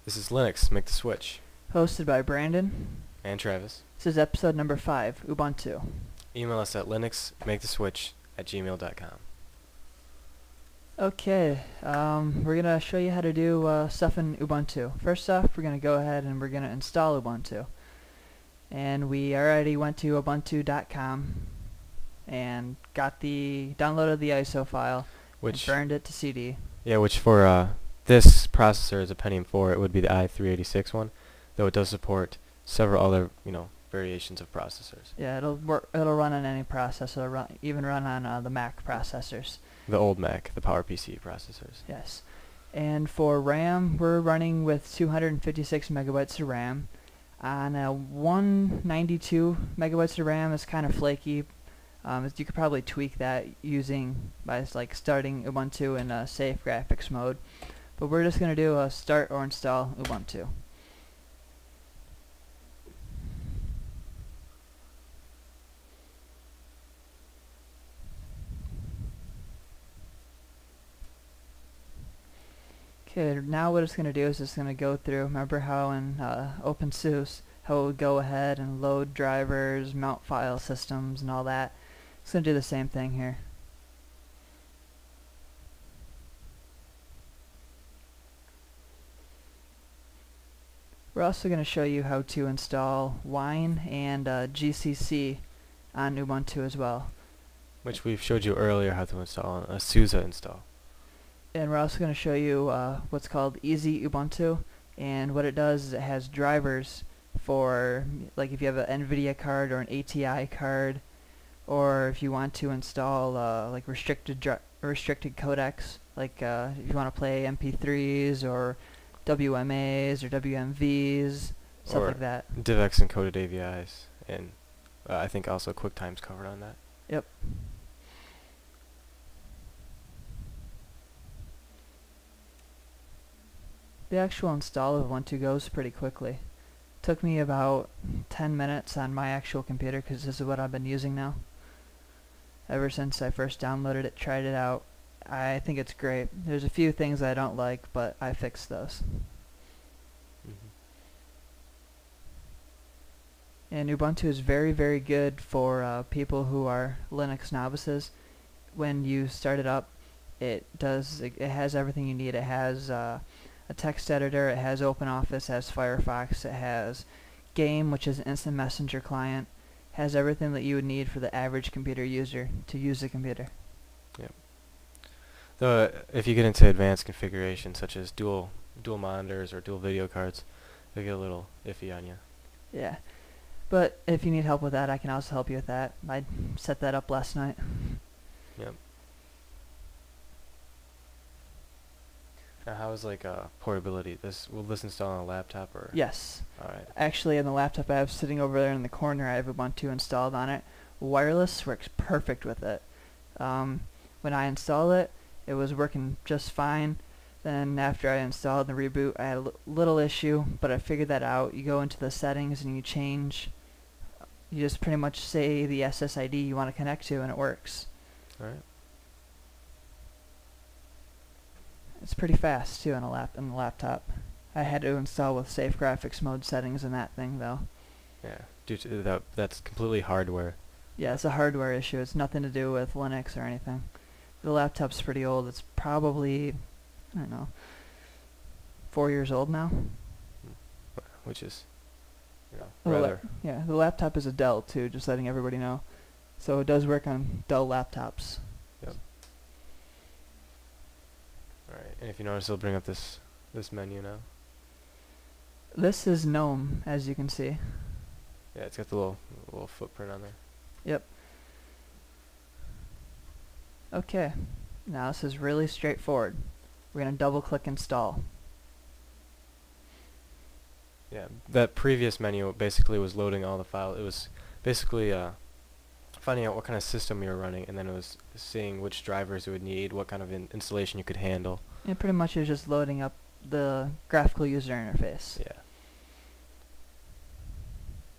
This is Linux, Make the Switch. Hosted by Brandon. And Travis. This is episode number 5, Ubuntu. Email us at linuxmaketheswitch@gmail.com. Okay, we're going to show you how to do stuff in Ubuntu. First off, we're going to go ahead and we're going to install Ubuntu. And we already went to ubuntu.com and downloaded the ISO file, and burned it to CD. Yeah, which for this processor is a Pentium 4. It would be the i386 one, though it does support several other, variations of processors. Yeah, it'll run on any processor. It'll even run on the Mac processors. The old Mac, the PowerPC processors. Yes. And for RAM, we're running with 256 megabytes of RAM. On a 192 megabytes of RAM is kind of flaky. You could probably tweak that by starting Ubuntu in safe graphics mode. But we're just going to do a start or install Ubuntu. Okay, now what it's going to do is it's going to go through, remember how in OpenSUSE, how it would go ahead and load drivers, mount file systems, and all that. It's going to do the same thing here. We're also going to show you how to install Wine and GCC on Ubuntu as well. Which we've showed you earlier how to install a SUSE install. And we're also going to show you what's called Easy Ubuntu, and what it does is it has drivers for, like, if you have an NVIDIA card or an ATI card, or if you want to install like restricted codecs, like if you want to play MP3s or WMAs or WMVs, stuff like that. DivX encoded AVIs, and I think also QuickTime's covered on that. Yep. The actual install of Ubuntu goes pretty quickly. Took me about 10 minutes on my actual computer because this is what I've been using now. Ever since I first downloaded it, tried it out. I think it's great. There's a few things I don't like, but I fixed those. And Ubuntu is very, very good for people who are Linux novices. When you start it up, it has everything you need. It has a text editor, it has OpenOffice, it has Firefox, it has Game, which is an instant messenger client, has everything that you would need for the average computer user to use the computer. Yep. Though if you get into advanced configurations such as dual monitors or dual video cards, it'll get a little iffy on you. Yeah. But if you need help with that, I can also help you with that. I set that up last night. Yep. Now, how is portability? Will this install on a laptop or? Yes. All right. Actually, on the laptop I have sitting over there in the corner, I have Ubuntu installed on it. Wireless works perfect with it. When I installed it, it was working just fine. Then after I installed the reboot, I had a little issue, but I figured that out. You go into the settings and you just pretty much say the SSID you want to connect to, and it works. All right. It's pretty fast too on the laptop. I had to install with safe graphics mode settings and that thing though. Yeah, due to that's completely hardware. Yeah, it's a hardware issue. It's nothing to do with Linux or anything. The laptop's pretty old. It's probably, I don't know, 4 years old now. Which is, rather. Yeah, the laptop is a Dell too, just letting everybody know. So it does work on Dell laptops. Yep. Alright, and if you notice, it'll bring up this menu now. This is GNOME, as you can see. Yeah, it's got the little footprint on there. Yep. Okay, now this is really straightforward. We're going to double click install. Yeah, that previous menu basically was loading all the files. It was basically finding out what kind of system you were running, and then it was seeing which drivers it would need, what kind of installation you could handle. And pretty much it was just loading up the graphical user interface. Yeah.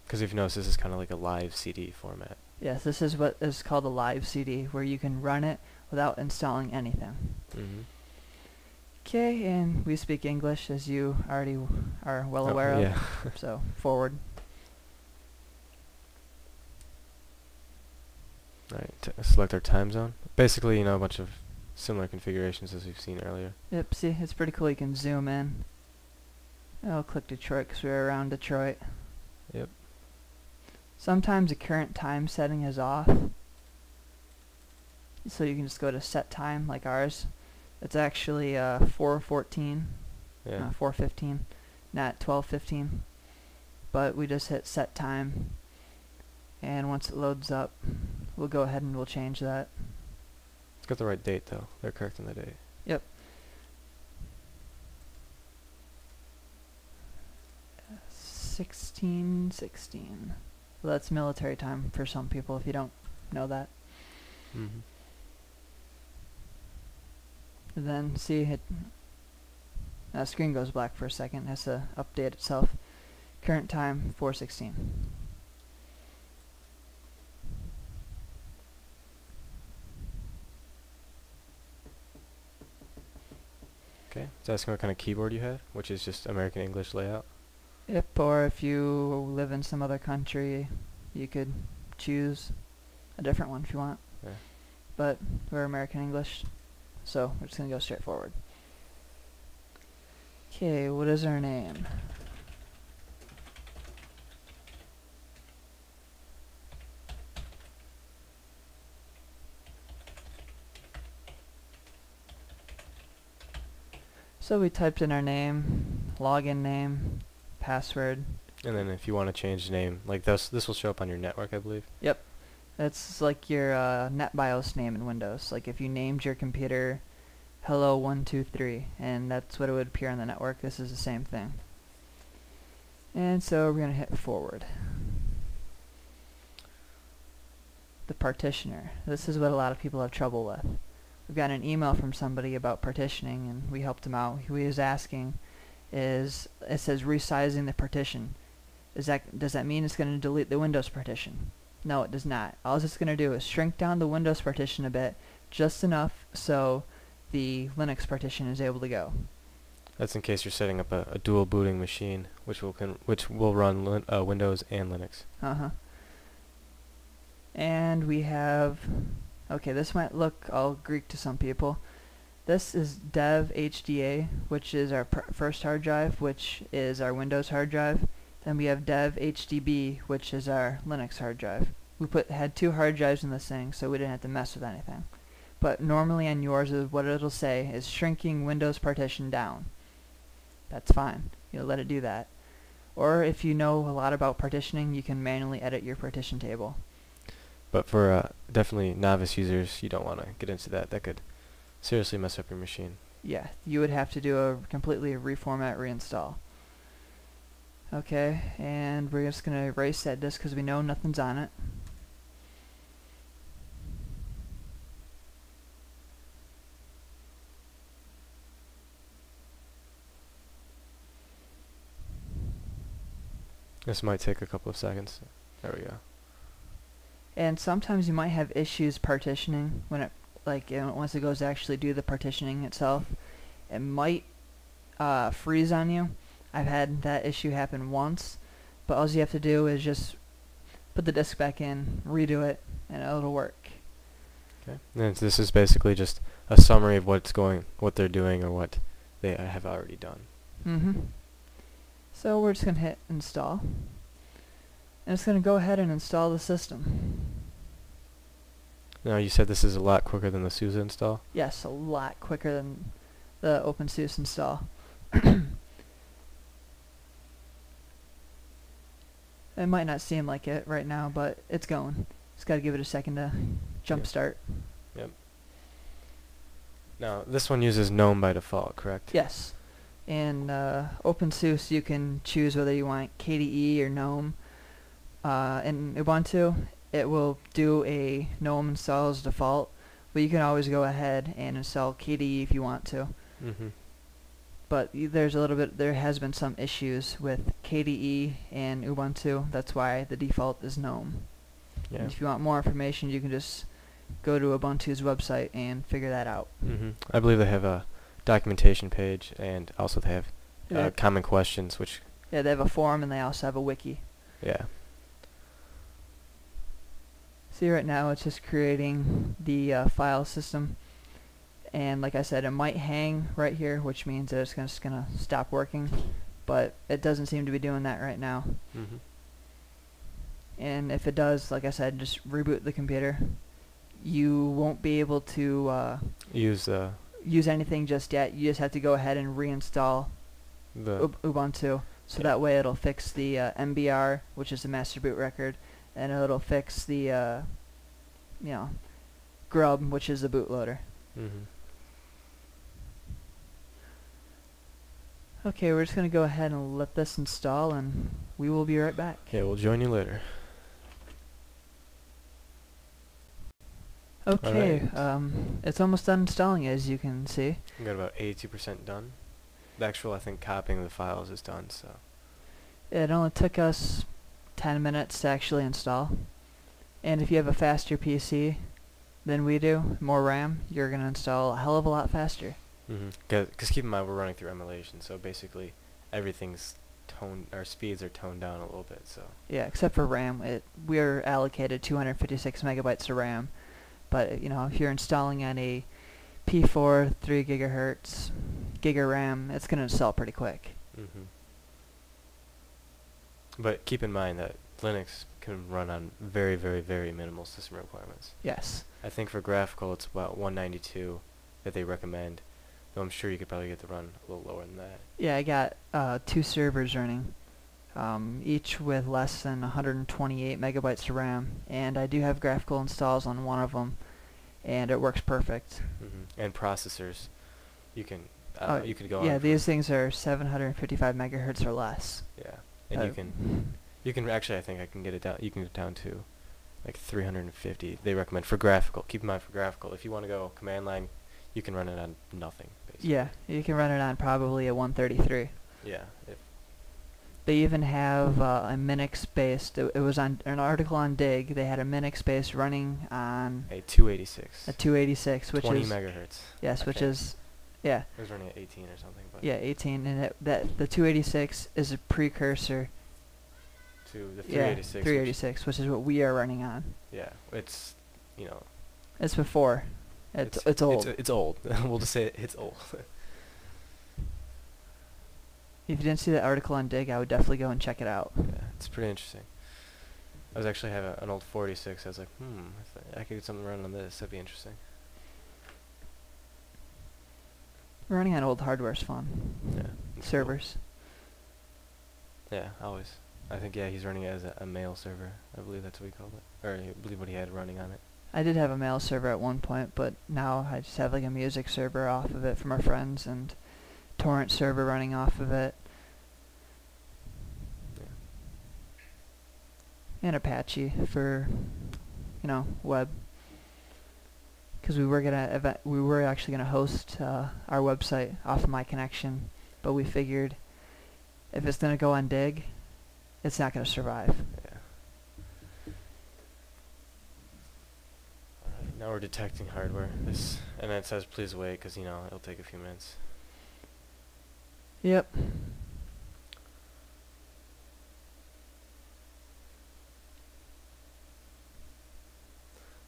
Because if you notice, this is kind of like a live CD format. Yes, this is what is called a live CD, where you can run it without installing anything. Okay, and we speak English, as you already are well aware of. Yeah. So, forward. Alright, select our time zone. Basically, you know, a bunch of similar configurations as we've seen earlier. Yep, see, it's pretty cool. You can zoom in. I'll click Detroit because we're around Detroit. Yep. Sometimes the current time setting is off. So you can just go to set time like ours. It's actually 4:14, Yeah. 4:15, not 12:15. But we just hit set time. And once it loads up, we'll go ahead and we'll change that. It's got the right date though. They're correct in the date. Yep. 16:16. Well, that's military time for some people if you don't know that. Mm-hmm. And then see it. The screen goes black for a second. It has to update itself. Current time 4:16. Okay. It's asking what kind of keyboard you had, which is just American English layout. Yep. Or if you live in some other country, you could choose a different one if you want. Yeah. But we're American English, so we're just gonna go straight forward. Okay, what is our name? So we typed in our name, login name, password. And then if you want to change the name, like this will show up on your network, I believe. Yep. It's like your NetBIOS name in Windows. Like if you named your computer Hello123, and that's what it would appear on the network. This is the same thing. And so we're going to hit forward. The partitioner. This is what a lot of people have trouble with. We've got an email from somebody about partitioning, and we helped him out. Who he was asking is, it says resizing the partition. Does that mean it's going to delete the Windows partition? No, it does not. All it's going to do is shrink down the Windows partition a bit, just enough so the Linux partition is able to go. That's in case you're setting up a dual booting machine, which will run Windows and Linux. And we have, okay, this might look all Greek to some people. This is dev HDA, which is our first hard drive, which is our Windows hard drive. Then we have dev HDB, which is our Linux hard drive. We had two hard drives in this thing, so we didn't have to mess with anything. But normally on yours, what it'll say is shrinking Windows partition down. That's fine. You'll let it do that. Or if you know a lot about partitioning, you can manually edit your partition table. But for definitely novice users, you don't want to get into that. That could seriously mess up your machine. Yeah, you would have to do a completely reformat reinstall. Okay, and we're just going to erase that disk because we know nothing's on it. This might take a couple of seconds. There we go. And sometimes you might have issues partitioning when it, once it goes to actually do the partitioning itself. It might freeze on you. I've had that issue happen once, but all you have to do is just put the disk back in, redo it, and it'll work. Okay. And this is basically just a summary of what they're doing, or what they have already done. So we're just going to hit install. And it's going to go ahead and install the system. Now you said this is a lot quicker than the SUSE install? Yes, a lot quicker than the OpenSUSE install. It might not seem like it right now, but it's going. Just got to give it a second to jumpstart. Yep. Now this one uses GNOME by default, correct? Yes. In OpenSUSE, you can choose whether you want KDE or GNOME. In Ubuntu, it will do a GNOME install as default, but you can always go ahead and install KDE if you want to. But there has been some issues with KDE and Ubuntu. That's why the default is GNOME. Yeah. And if you want more information, you can just go to Ubuntu's website and figure that out. I believe they have documentation page, and also they have Yeah, common questions, which yeah, they have a forum and they also have a wiki. yeah. See, right now it's just creating the file system, and like I said, it might hang right here, which means that it's just gonna stop working, but it doesn't seem to be doing that right now. Mhm. And if it does, like I said, just reboot the computer. You won't be able to Use use anything just yet. You just have to go ahead and reinstall the Ubuntu, so yeah. that way it'll fix the MBR, which is the master boot record, and it'll fix the you know, grub, which is the bootloader. Mhm. Okay, we're just gonna go ahead and let this install, and we will be right back. Yeah, we'll join you later. Okay, Alright. it's almost done installing, as you can see. We got about 82% done. The actual, I think, copying the files is done, so. It only took us 10 minutes to actually install. And if you have a faster PC than we do, more RAM, you're going to install a hell of a lot faster. Because keep in mind, we're running through emulation, so basically everything's our speeds are toned down a little bit, so. Yeah, except for RAM. We're allocated 256 megabytes of RAM. But, you know, if you're installing on a P4 3 gigahertz Giga RAM, it's going to install pretty quick. But keep in mind that Linux can run on very, very, very minimal system requirements. Yes. I think for graphical it's about 192 that they recommend, though I'm sure you could probably get the run a little lower than that. Yeah, I got 2 servers running, each with less than 128 megabytes of RAM, and I do have graphical installs on one of them, and it works perfect. And processors, you can go on. Yeah, these things are 755 megahertz or less. Yeah, and you can actually, I think I can get it down. You can get down to like 350. They recommend for graphical. Keep in mind for graphical, if you want to go command line, you can run it on nothing. Basically. Yeah, you can run it on probably a 133. Yeah. They even have a Minix-based. It was on an article on Dig. They had a Minix-based running on a 286. A 286, which 20 is megahertz. Yes, which is yeah. It was running at 18 or something. But yeah, 18, and the 286 is a precursor to the 386. Yeah, 386, which is what we are running on. Yeah, it's It's before. It's old. It's old. We'll just say it's old. If you didn't see that article on Dig, I would definitely go and check it out. Yeah, it's pretty interesting. I was actually having an old 46. I was like, I could get something running on this. That'd be interesting. Running on old hardware is fun. Yeah. Servers. Cool. Yeah, always. I think, he's running it as a mail server. I believe that's what he called it. Or I believe what he had running on it. I did have a mail server at one point, but now I just have like a music server off of it from our friends and torrent server running off of it. Yeah. And Apache for, web. Because we were actually gonna host our website off of my connection, but we figured if it's gonna go on Dig, it's not gonna survive. Yeah. Alright, now we're detecting hardware. And then it says please wait because it'll take a few minutes. Yep.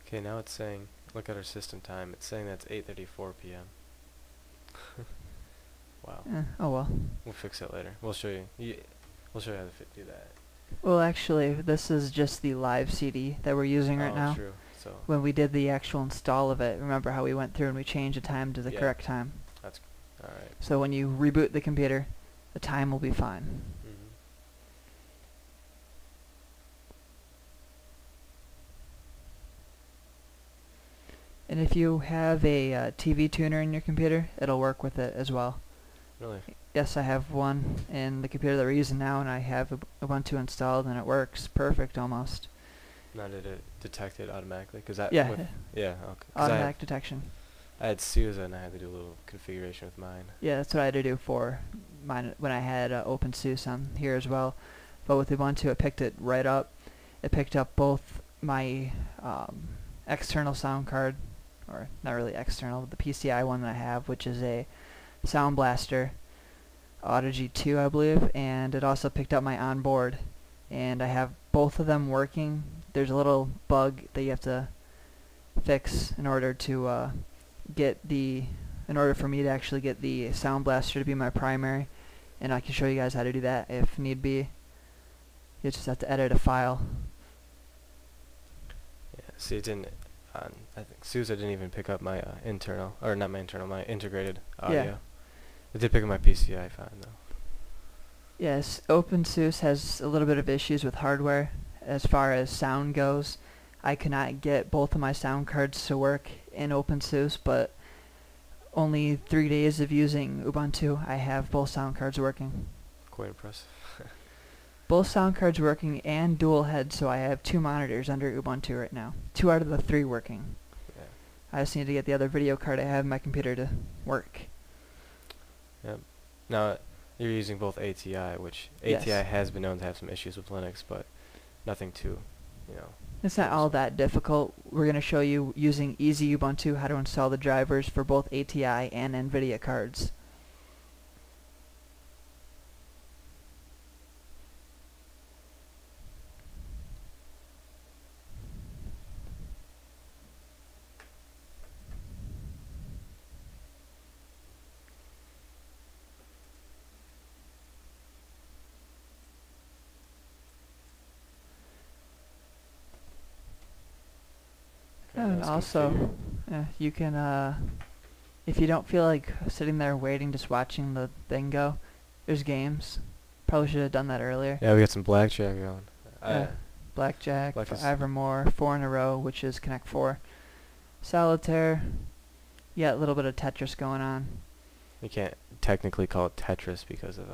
Okay, now it's saying, look at our system time. It's saying that's 8:34 p.m. Wow. Oh well. We'll fix it later. We'll show you. We'll show you how to do that. Well, actually, this is just the live CD that we're using right now. True. So when we did the actual install of it, remember how we went through and we changed the time to the correct time? That's alright. So when you reboot the computer, the time will be fine. And if you have a TV tuner in your computer, it'll work with it as well. Really? Yes, I have one in the computer that we're using now, and I have Ubuntu installed, and it works perfect almost. Now did it detect it automatically? Cause that Yeah. Okay. Automatic detection. I had SUSE and I had to do a little configuration with mine. Yeah, that's what I had to do for mine when I had OpenSUSE on here as well. But with Ubuntu, it picked it right up. It picked up both my external sound card, or not really external, but the PCI one that I have, which is a Sound Blaster Audigy 2, I believe, and it also picked up my onboard, and I have both of them working. There's a little bug that you have to fix in order to in order for me to actually get the Sound Blaster to be my primary, and I can show you guys how to do that if need be. You just have to edit a file. Yeah, see, it didn't. I think Sousa didn't even pick up my internal, or not my internal, my integrated audio. Yeah. It did pick up my PCI fine though. Yes, OpenSUSE has a little bit of issues with hardware as far as sound goes. I cannot get both of my sound cards to work in OpenSUSE, but only 3 days of using Ubuntu, I have both sound cards working. Quite impressive. Both sound cards working and dual heads, so I have 2 monitors under Ubuntu right now. 2 out of the 3 working. Yeah. I just need to get the other video card I have in my computer to work. Yep. Now, you're using both ATI, which Yes. ATI has been known to have some issues with Linux, but nothing too, you know. It's not all that difficult. We're going to show you using Easy Ubuntu how to install the drivers for both ATI and NVIDIA cards. Okay, And that's also, configured. you can, if you don't feel like sitting there waiting, just watching the thing go, there's games. Probably should have done that earlier. Yeah, we got some blackjack going. Blackjack, Black is- Five or More, 4 in a row, which is Connect 4. Solitaire, yeah, a little bit of Tetris going on. You can't technically call it Tetris because of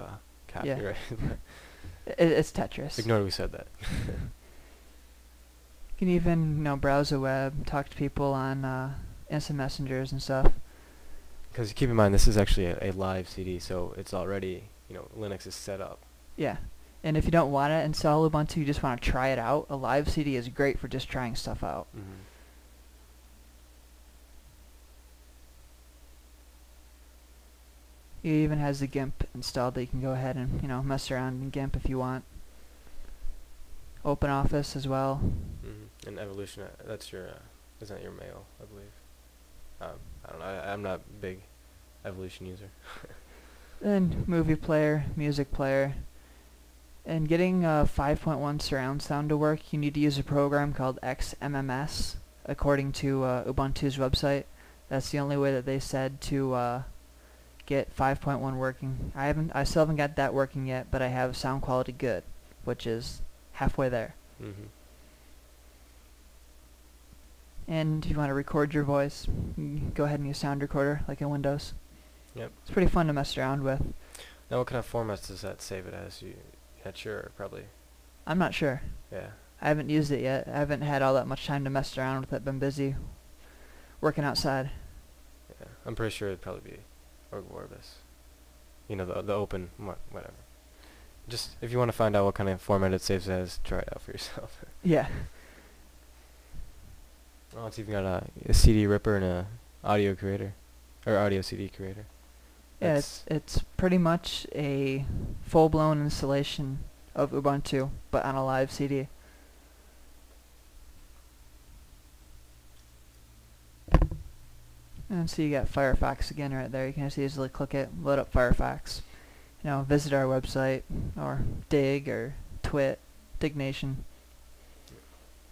copyright. but It's Tetris. ignore we said that. You can even, browse the web, talk to people on instant messengers and stuff. Because keep in mind, this is actually a live CD, so it's already, Linux is set up. Yeah. And if you don't want to install Ubuntu, you just want to try it out, a live CD is great for just trying stuff out. Mm-hmm. It even has the GIMP installed that you can go ahead and, mess around in GIMP if you want. OpenOffice as well. Mm-hmm. And Evolution, that's your, isn't that your mail, I believe? I don't know, I'm not a big Evolution user. Then movie player, music player. And getting 5.1 surround sound to work, you need to use a program called XMMS, according to Ubuntu's website. That's the only way that they said to get 5.1 working. I still haven't got that working yet, but I have sound quality good, which is halfway there. Mm-hmm. And if you want to record your voice, you can go ahead and use Sound Recorder, like in Windows. Yep. It's pretty fun to mess around with. Now, what kind of formats does that save it as? You're not sure, probably. I'm not sure. Yeah. I haven't used it yet. I haven't had all that much time to mess around with it. Been busy working outside. Yeah. I'm pretty sure it'd probably be Orbis. The open, whatever. Just, if you want to find out what kind of format it saves as, try it out for yourself. Yeah. Oh, it's even got a CD ripper and a audio creator, or audio CD creator. Yeah, That's- it's pretty much a full-blown installation of Ubuntu, but on a live CD. And so you got Firefox again right there. You can just easily click it, load up Firefox. Visit our website, or Dig, or Twit, Dignation.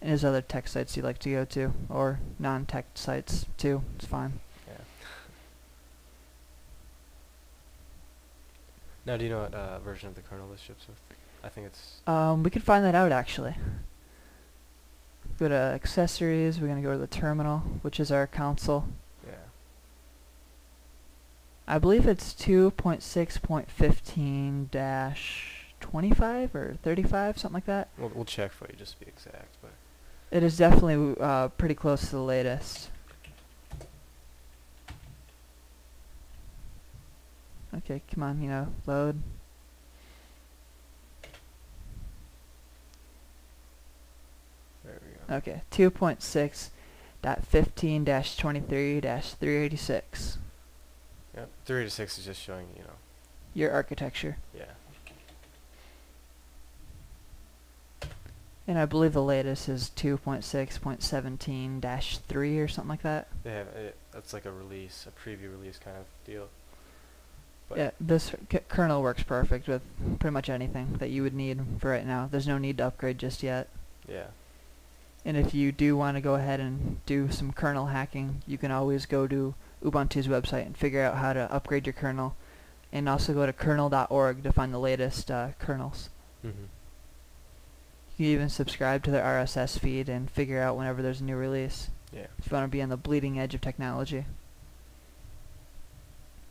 And there's other tech sites you like to go to, or non-tech sites too. It's fine. Yeah. Now, do you know what version of the kernel this ships with? I think it's... We can find that out actually. Go to accessories. We're gonna go to the terminal, which is our console. Yeah. I believe it's 2.6.15-25 or 35, something like that. We'll check for you just to be exact, but... It is definitely pretty close to the latest. Okay, come on, load. There we go. Okay, 2.6.15-23-386. Yep. 386 is just showing, your architecture. yeah. And I believe the latest is 2.6.17-3 or something like that. They have that's like a release, a preview release kind of deal. But Yeah, this kernel works perfect with pretty much anything that you would need for right now. There's no need to upgrade just yet. yeah. And if you do want to go ahead and do some kernel hacking, you can always go to Ubuntu's website and figure out how to upgrade your kernel. And also go to kernel.org to find the latest kernels. Mhm. You can even subscribe to their RSS feed and figure out whenever there's a new release. Yeah. If you want to be on the bleeding edge of technology.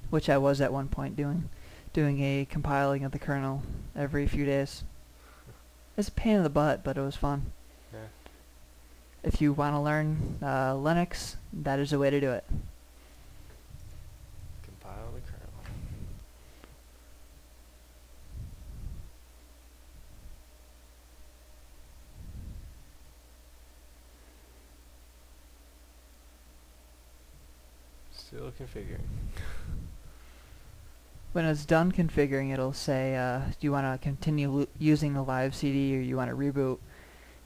Which I was at one point doing a compiling of the kernel every few days. It's a pain in the butt, but it was fun. Yeah. If you want to learn Linux, that is a way to do it. Compile the kernel. Still configuring. When it's done configuring, it'll say, do you want to continue using the live CD or you want to reboot?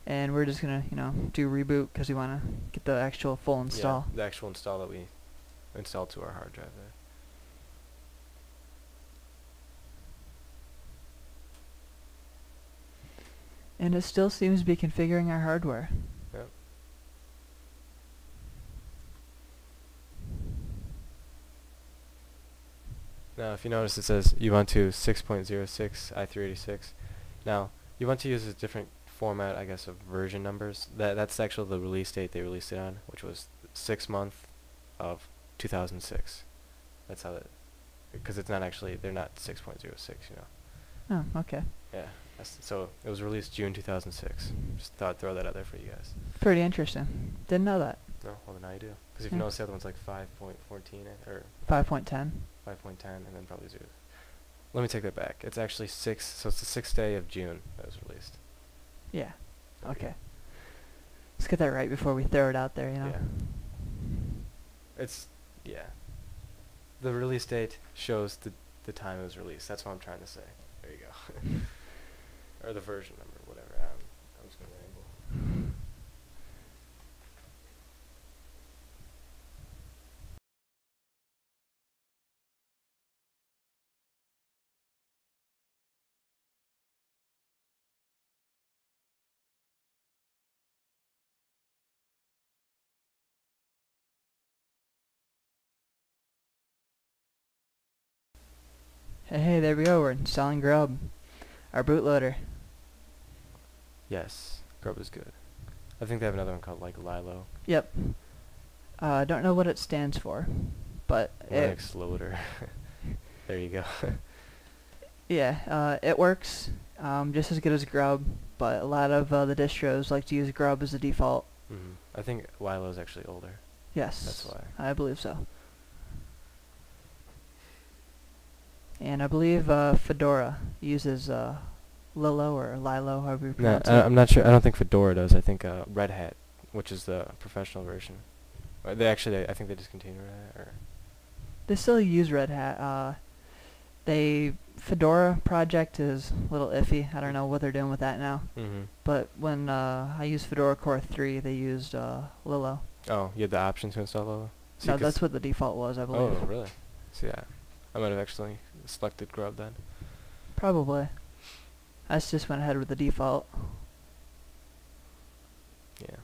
And we're just going to, do reboot because we want to get the actual full install. Yeah, the actual install that we installed to our hard drive there. And it still seems to be configuring our hardware. Yep. Now, if you notice, it says Ubuntu 6.06 i386. Now, Ubuntu uses different format, I guess, of version numbers. That's actually the release date they released it on, which was 6th month of 2006. That's how it, because it's not actually, they're not 6.06, Oh, okay. Yeah. So it was released June 2006. Just thought I'd throw that out there for you guys. Pretty interesting. Didn't know that. No, well then now you do. Because if you Yeah. notice the other one's like 5.14 or 5.10. 5.10 and then probably 0. Let me take that back. It's actually 6, so it's the 6th day of June that was released. Yeah. Okay. Let's get that right before we throw it out there, Yeah. It's, yeah. The release date shows the time it was released. That's what I'm trying to say. There you go. Or the version number, whatever. I was going to ramble. Hey, there we go. We're installing Grub, our bootloader. Yes, Grub is good. I think they have another one called like Lilo. Yep. Don't know what it stands for, but Linux loader. There you go. it works just as good as Grub, but a lot of the distros like to use Grub as the default. Hmm. I think Lilo is actually older. Yes. That's why. I believe so. And I believe Fedora uses Lilo or Lilo, however you No, pronounce it. I'm not sure. I don't think Fedora does. I think Red Hat, which is the professional version. They actually, I think they discontinued Red Hat. Or They still use Red Hat. Fedora project is a little iffy. I don't know what they're doing with that now. mm-hmm. But when I used Fedora Core 3, they used Lilo. Oh, you had the option to install Lilo? See, No, 'cause that's what the default was, I believe. Oh, really? So yeah, I might have actually selected Grub then. Probably. I just went ahead with the default. Yeah.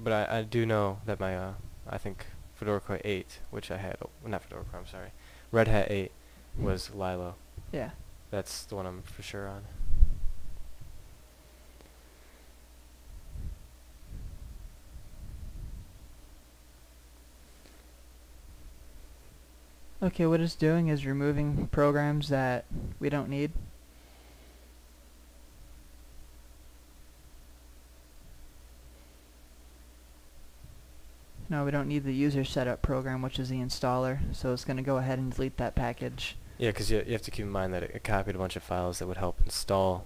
But I do know that my, I think Fedora Core 8, which I had, not Fedora Core, I'm sorry, Red Hat 8 was Lilo. Yeah. That's the one I'm for sure on. Okay, what it's doing is removing programs that we don't need. No, we don't need the user setup program, which is the installer, so it's going to go ahead and delete that package. Yeah, because you have to keep in mind that it copied a bunch of files that would help install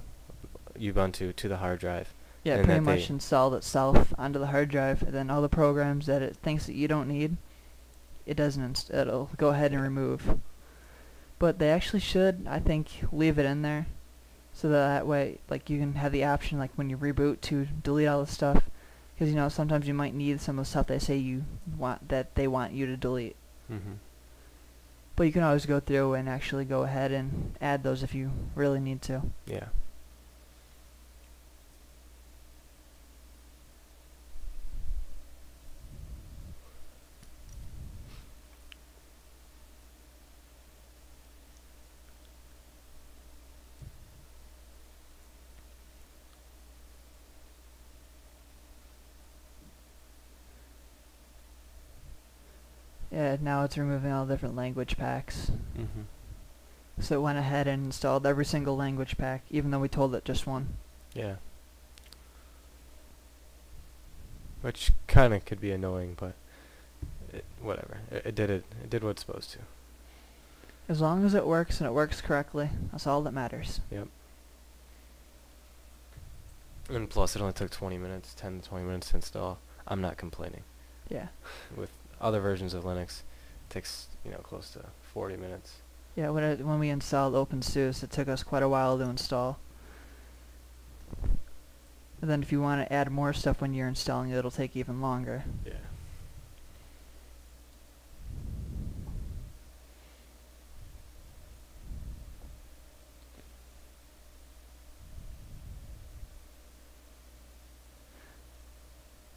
Ubuntu to the hard drive. Yeah, it And pretty that much installed itself onto the hard drive, and then all the programs that it thinks that you don't need, it doesn't. It'll go ahead and Yeah. remove. But they actually should, I think, leave it in there, so that way, like, you can have the option, like, when you reboot, to delete all the stuff. Because, you know, sometimes you might need some of the stuff they say you want, that they want you to delete. Mhm. But you can always go through and actually go ahead and add those if you really need to. Yeah. Yeah, now it's removing all the different language packs. Mhm. So it went ahead and installed every single language pack, even though we told it just one. Yeah. Which kind of could be annoying, but whatever. It did it. It did what it's supposed to. As long as it works and it works correctly, that's all that matters. Yep. And plus, it only took 20 minutes, 10 to 20 minutes to install. I'm not complaining. Yeah. With other versions of Linux, it takes close to 40 minutes. Yeah, when we installed OpenSUSE, it took us quite a while to install. And then if you want to add more stuff when you're installing it, it'll take even longer. Yeah.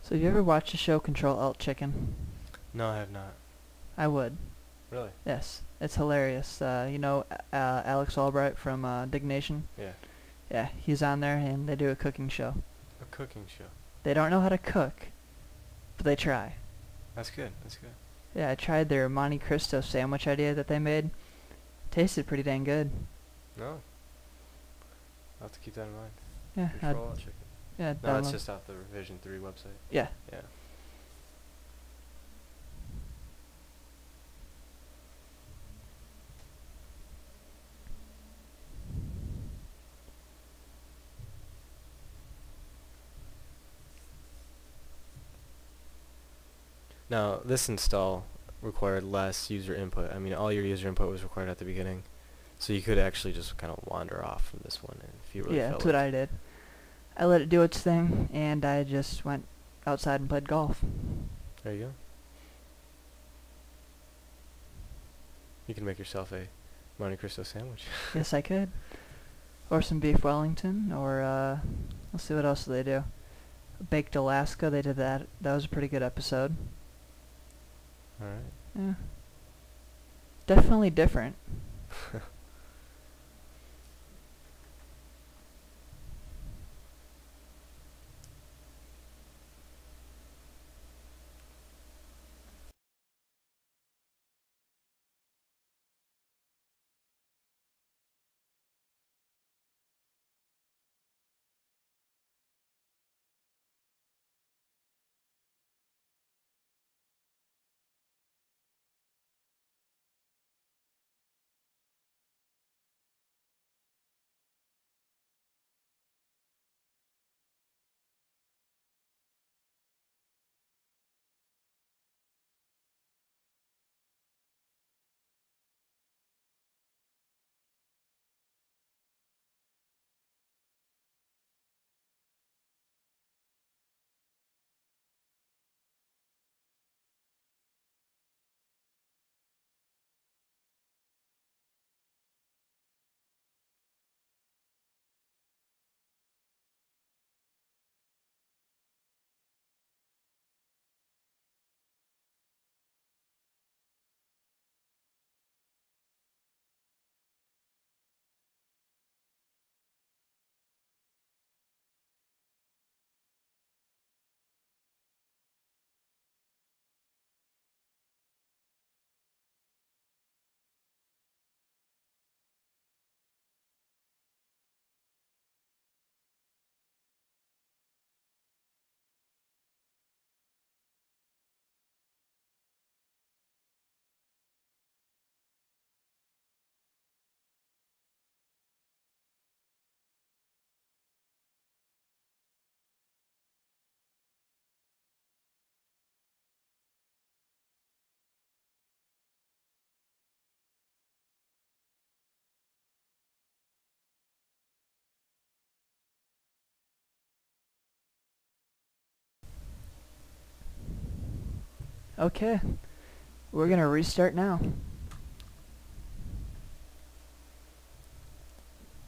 So have you ever watched the show Control-Alt-Chicken? No, I have not. I would. Really? Yes. It's hilarious. Alex Albright from Dignation? Yeah. Yeah, he's on there and they do a cooking show. A cooking show. They don't know how to cook, but they try. That's good. That's good. Yeah, I tried their Monte Cristo sandwich idea that they made. Tasted pretty dang good. No. I'll have to keep that in mind. Yeah, Control chicken. yeah, No, it's download. just off the Revision 3 website. Yeah. Yeah. Now, this install required less user input. I mean, all your user input was required at the beginning. So you could actually just kind of wander off from this one if you really Yeah, felt that's what like I did. I let it do its thing, and I just went outside and played golf. There you go. You can make yourself a Monte Cristo sandwich. Yes, I could. Or some beef Wellington, or, let's see what else do they do. Baked Alaska, they did that. That was a pretty good episode. Alright. Yeah. Definitely different. Okay, we're gonna restart now.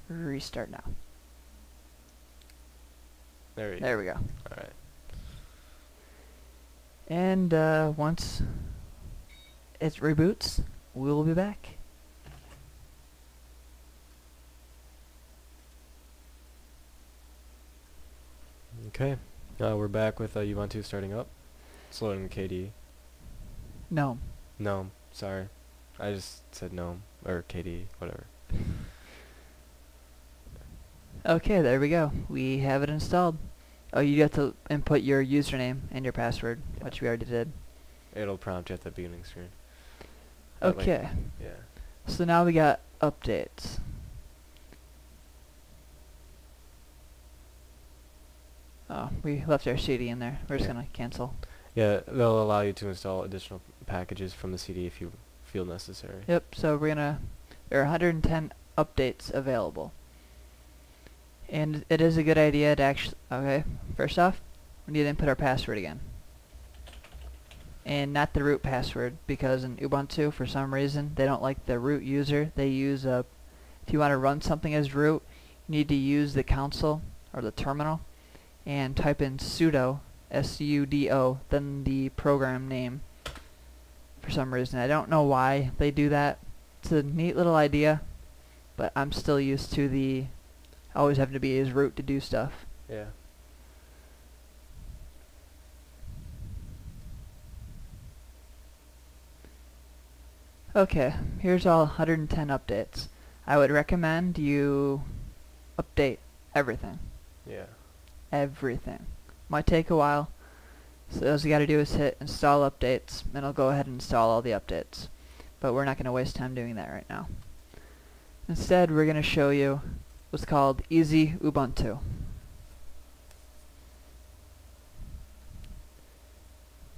Restart now. There you There we go. All right. And once it reboots, we'll be back. Okay. We're back with Ubuntu starting up. It's loading the KDE. No. Gnome. Sorry. I just said Gnome. Or KDE. Whatever. Okay, there we go. We have it installed. Oh, you have to input your username and your password, Yeah. which we already did. It'll prompt you at the beginning screen. Okay. Yeah. So now we got updates. Oh, we left our CD in there. We're just Yeah. gonna cancel. Yeah, they'll allow you to install additional packages from the CD if you feel necessary. Yep, so there are 110 updates available. And it is a good idea to actually, okay, first off, we need to input our password again. And not the root password, because in Ubuntu, for some reason, they don't like the root user. They use if you want to run something as root, you need to use the console, or the terminal, and type in sudo, S-U-D-O, then the program name. For some reason, I don't know why they do that. It's a neat little idea, but I'm still used to the always having to be as root to do stuff. Yeah. Okay, here's all 110 updates. I would recommend you update everything. Yeah. Everything. Might take a while, so all you gotta do is hit install updates, and it'll go ahead and install all the updates. But we're not gonna waste time doing that right now. Instead, we're gonna show you what's called Easy Ubuntu.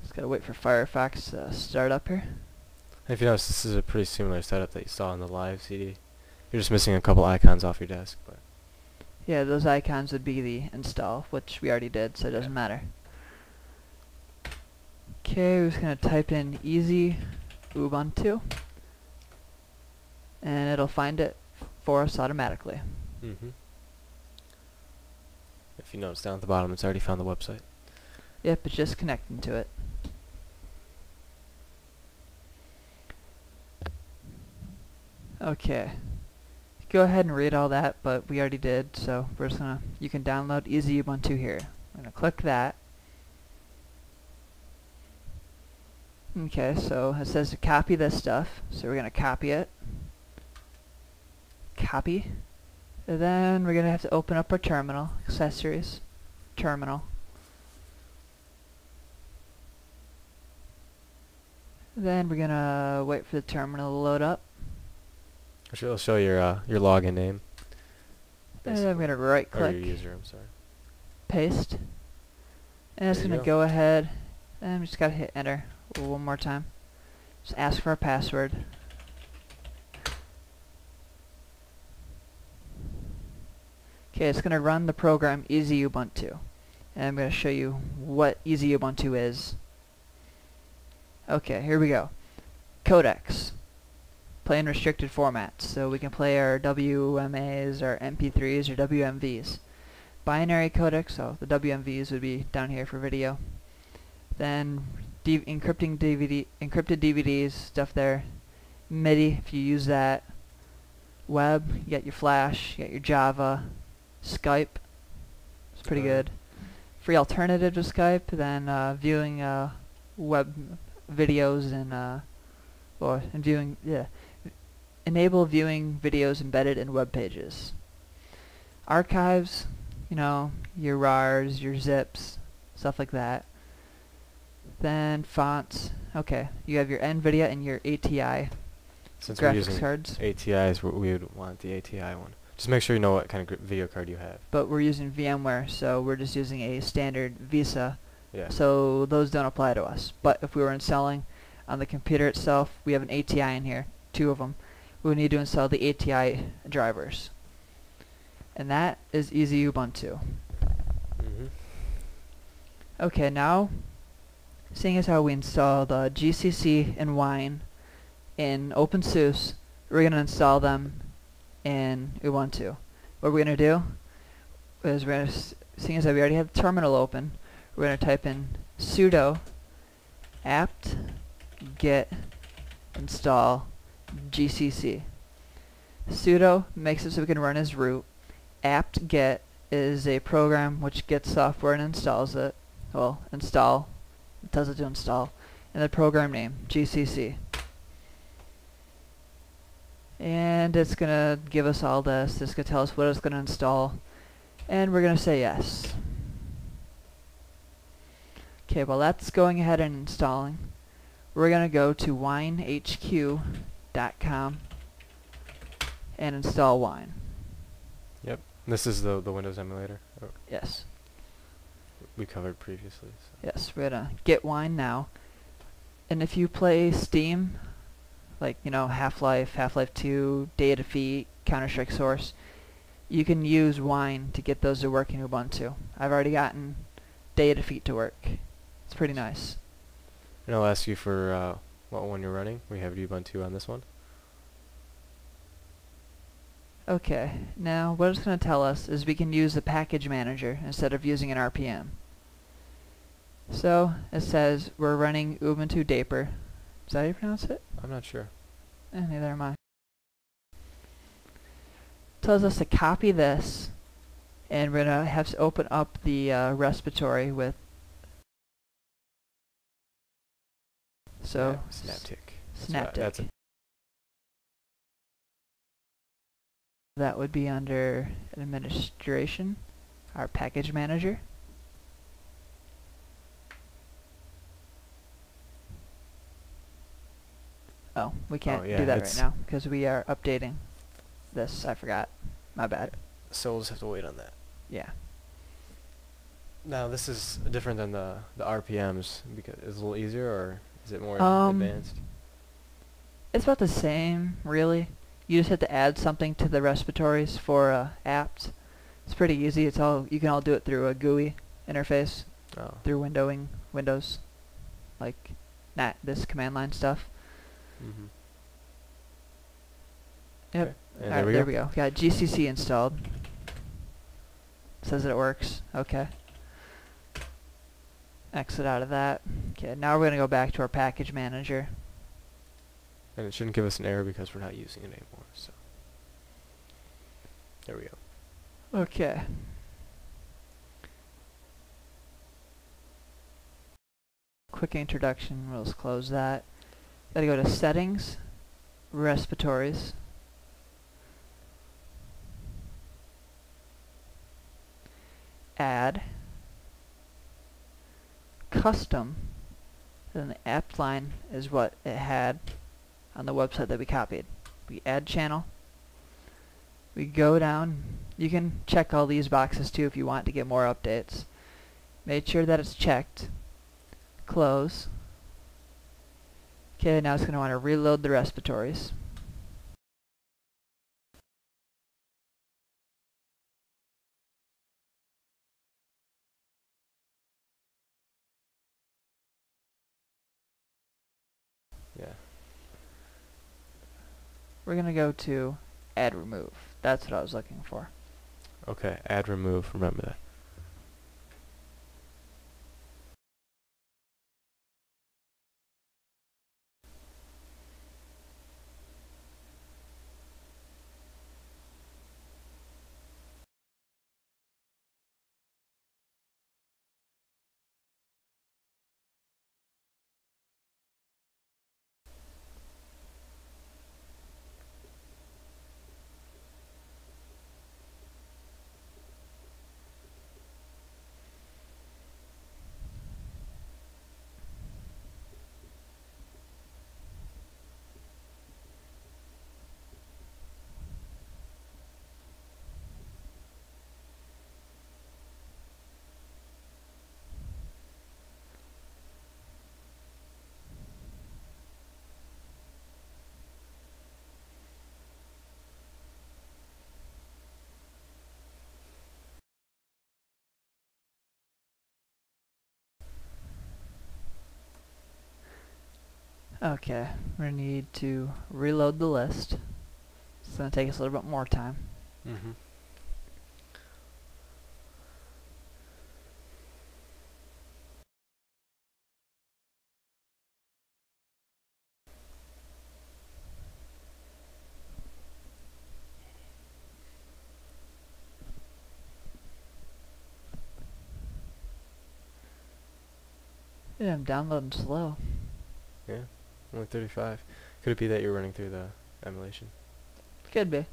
Just gotta wait for Firefox to start up here. If you notice, this is a pretty similar setup that you saw on the live CD. You're just missing a couple icons off your desk, but Yeah, those icons would be the install, which we already did, so it doesn't matter. Okay, we're just gonna type in Easy Ubuntu, and it'll find it for us automatically. if you notice down at the bottom, it's already found the website. Yep, it's just connecting to it. Okay. Go ahead and read all that, but we already did, so we're just gonna, you can download Easy Ubuntu here. I'm gonna click that. Okay, so it says to copy this stuff, so we're gonna copy it. Copy. And then we're gonna have to open up our terminal, accessories, terminal. Then we're gonna wait for the terminal to load up. It'll show your login name. And then I'm gonna right Or click, your user, I'm sorry. paste. And it's There you gonna go ahead, and we just gotta hit enter one more time. Just ask for a password. Okay, it's gonna run the program Easy Ubuntu. And I'm gonna show you what Easy Ubuntu is. Okay, here we go. Codecs. Play in restricted formats, so we can play our WMAs, our MP3s, or WMVs. Binary codecs, so the WMVs would be down here for video. Then encrypted DVDs, stuff there. MIDI, if you use that. Web, you got your Flash, you got your Java. Skype, it's pretty good. Free alternative to Skype, then viewing web videos and viewing, yeah. Enable viewing videos embedded in web pages. Archives, you know, your RARs, your zips, stuff like that. Then fonts, okay, you have your NVIDIA and your ATI Since we're graphics using cards. ATIs, we would want the ATI one. Just make sure you know what kind of video card you have. But we're using VMware, so we're just using a standard Visa, Yeah. so those don't apply to us. But if we were installing on the computer itself, we have an ATI in here, 2 of them. We would need to install the ATI drivers. And that is Easy Ubuntu. Mhm. Okay, now seeing as how we installed GCC and Wine in OpenSUSE, we're going to install them in Ubuntu. What we're going to do is we're going to, seeing as how we already have the terminal open, we're going to type in sudo apt get install GCC. Sudo makes it so we can run as root. apt-get is a program which gets software and installs it. Well, install, it tells it to install. And the program name, GCC. And it's going to give us all this. It's going to tell us what it's going to install. And we're going to say yes. Okay, well that's going ahead and installing. We're going to go to winehq.com and install Wine. Yep. This is the Windows emulator Yes. we covered previously. So. Yes, we're going to get Wine now. And if you play Steam, like, you know, Half-Life, Half-Life 2, Day of Defeat, Counter-Strike Source, you can use Wine to get those to work in Ubuntu. I've already gotten Day of Defeat to work. It's pretty nice. And I'll ask you for what one you're running. We have Ubuntu on this one. Okay, now what it's going to tell us is we can use the package manager instead of using an RPM. So, it says we're running Ubuntu Daper. Is that how you pronounce it? I'm not sure. Neither am I. Tells us to copy this, and we're going to have to open up the respiratory with... So, yeah, Synaptic. Synaptic. That would be under administration, our package manager. Oh, we can't yeah, do that right now because we are updating this. I forgot. My bad. So we'll just have to wait on that. Yeah. Now this is different than the RPMs because it's a little easier, or is it more advanced? It's about the same, really. You just have to add something to the respiratories for apps. It's pretty easy. It's all you can all do it through a GUI interface, through Windows, like not this command line stuff. Mm-hmm. Yep. Okay. And Alright, there we go. Got GCC installed. Says that it works. Okay. Exit out of that. Okay, now we're going to go back to our package manager. And it shouldn't give us an error because we're not using it anymore. So there we go. Okay. Quick introduction. We'll just close that. Gotta go to Settings, Respiratories. Add. Custom. Then the app line is what it had on the website that we copied. We add channel. We go down. You can check all these boxes too if you want to get more updates. Make sure that it's checked. Close. Okay, now it's going to want to reload the respiratories. Yeah. We're going to go to Add Remove. That's what I was looking for. Okay. Add remove. Remember that. Okay, we're gonna need to reload the list. It's gonna take us a little bit more time. Mm-hmm. Yeah, I'm downloading slow. Yeah, only 35. Could it be that you're running through the emulation? Could be.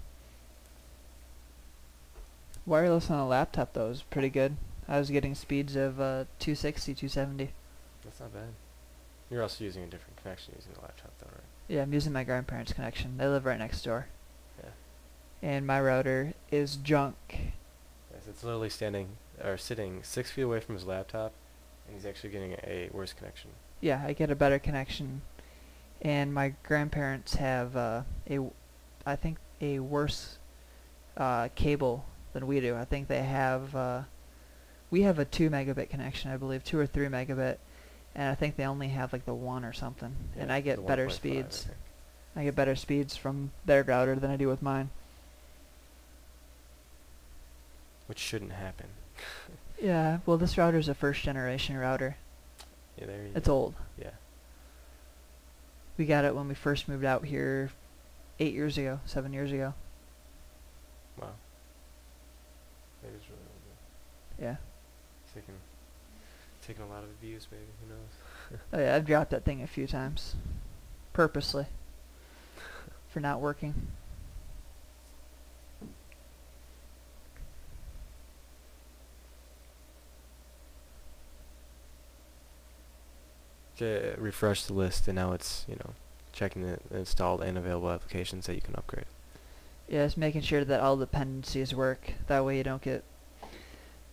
Wireless on a laptop though is pretty good. I was getting speeds of 260, 270. That's not bad. You're also using a different connection using the laptop though, right? Yeah, I'm using my grandparents' connection. They live right next door. Yeah. And my router is junk. Yes, it's literally sitting 6 feet away from his laptop, and he's actually getting a worse connection. Yeah, I get a better connection. And my grandparents have I think a worse cable than we do. I think they have we have a 2 megabit connection, I believe, 2 or 3 megabit, and I think they only have like the 1 or something. Yeah, and I get the better 1.5, speeds. I think. I get better speeds from their router than I do with mine. Which shouldn't happen. Yeah, well, this router is a first generation router. Yeah, there you It's go. old. Yeah. We got it when we first moved out here 8 years ago, 7 years ago. Wow. Maybe it's really old. Yeah. Taking a lot of abuse, maybe. Who knows? Oh yeah, I've dropped that thing a few times. Purposely. For not working. Okay, refresh the list, and now it's checking the installed and available applications that you can upgrade. Yeah, it's making sure that all dependencies work. That way you don't get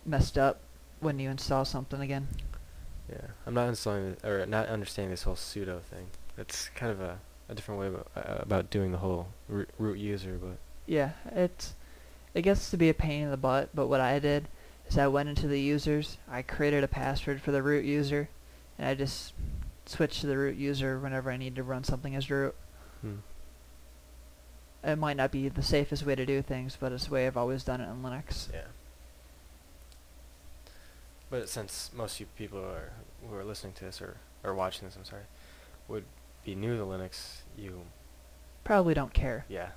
messed up when you install something again. Yeah, I'm not installing or not understanding this whole sudo thing. It's kind of a different way about doing the whole root user, but Yeah, it gets to be a pain in the butt, but what I did is I went into the users, I created a password for the root user, and I just switched to the root user whenever I need to run something as root. It might not be the safest way to do things, but it's the way I've always done it in Linux. yeah. But since most of you people who are listening to this or watching this, I'm sorry, would be new to Linux, you Probably don't care. yeah.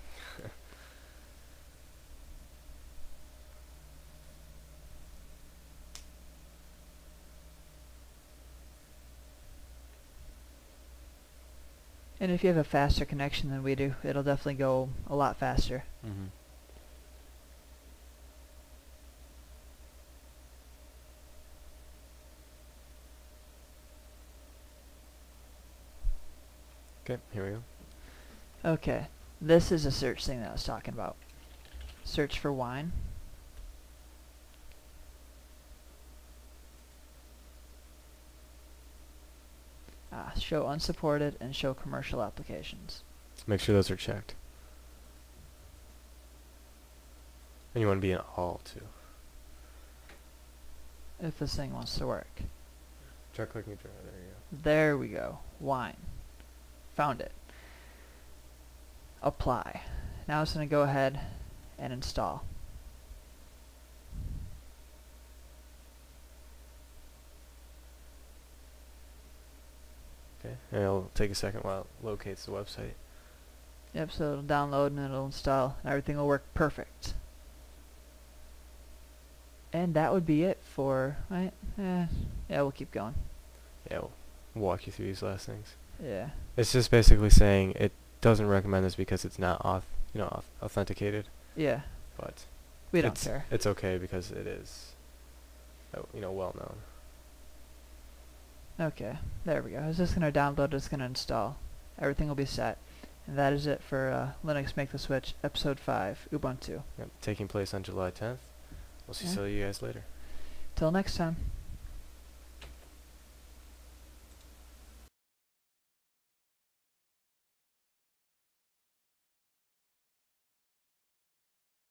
And if you have a faster connection than we do, it'll definitely go a lot faster. Mm-hmm. Okay, here we go. Okay, this is a search thing that I was talking about. Search for wine. Show unsupported and show commercial applications. Make sure those are checked. And you want to be in all too. If this thing wants to work. Try clicking through. There you go. There we go. Wine. Found it. Apply. Now it's going to go ahead and install. Okay, and it'll take a second while it locates the website. Yep, so it'll download and it'll install and everything will work perfect. And that would be it for, right? Yeah, we'll keep going. Yeah, we'll walk you through these last things. Yeah. It's just basically saying it doesn't recommend this because it's not authenticated, Yeah. but We don't care. it's okay because it is well known. Okay, there we go. It's just going to download, it's going to install. Everything will be set. And that is it for Linux Make the Switch, Episode 5, Ubuntu. Yep, taking place on July 10th. We'll see Yeah. some of you guys later. Till next time.